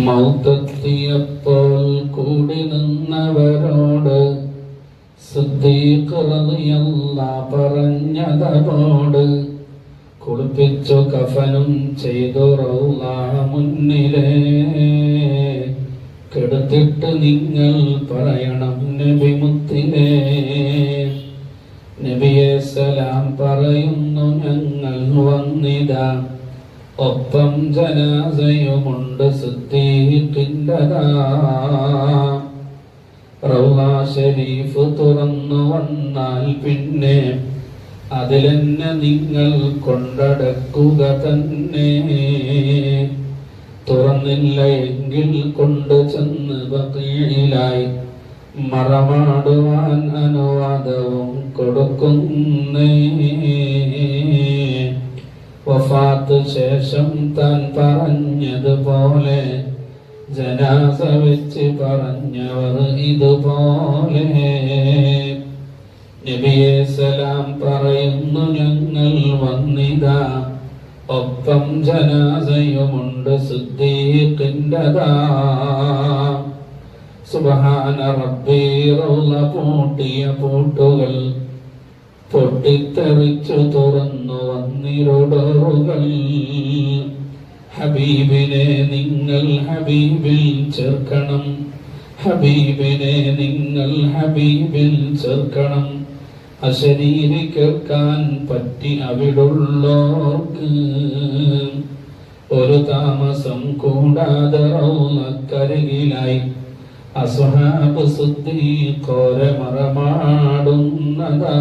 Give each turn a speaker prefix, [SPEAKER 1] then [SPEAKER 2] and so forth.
[SPEAKER 1] മൗത്തെത്തിയപ്പോൾ കൂടി നിന്നവരോട് സിദ്ദീഖ് റളിയല്ലാഹു പറഞ്ഞതോട് കുളിപ്പിച്ചു കഫനും ചെയ്തു റൗള മുന്നിലേ കെടുത്തിട്ട് നിങ്ങൾ പറയണം നബി മുത്തിലേ. നബിയെ സലാം പറയുന്നു ഞങ്ങൾ വന്നിതാ, ഒപ്പം ജനാസയുമുണ്ട് സിദ്ദീഖിൻ്റെതാ. റൗള ശരീഫ് തുറന്നു വന്നാൽ പിന്നെ അതിലെന്നെ നിങ്ങൾ കൊണ്ടടക്കുക തന്നെ. തുറന്നില്ല എങ്കിൽ കൊണ്ട് ചെന്ന് ബഖീഇലായി മറമാടുവാൻ അനുവാദവും കൊടുക്കുന്നേ. വഫാത്ത് ശേഷം താൻ പറഞ്ഞതുപോലെ ജനാസ വെച്ച് പറഞ്ഞവർ ഇതുപോലെ. നബിയെ സലാം പറയുന്നു ഞങ്ങൾ വന്നിതാ, ഒപ്പം ജനാസയുമുണ്ട് സിദ്ദീഖിൻ്റെതാ. സുബ്ഹാന റബ്ബി റൗള പൂട്ടിയ പൂട്ടുകൾ പൊട്ടിത്തെറിച്ചു തുറന്നു വന്നിരുടറുകൾ. ഹബീബിനെ നിങ്ങൾ ഹബീബിൽ ചേർക്കണം, ഹബീബിനെ നിങ്ങൾ ഹബീബിൽ ചേർക്കണം. അശരീരി കേൾക്കാൻ പറ്റി അവിടുള്ളോർക്ക് ഒരു താമസം കൂടാതെ റൗളക്കരികിലായി അസ്ഹാബ് സിദ്ദീഖോരെ മറമാടുന്നതാ.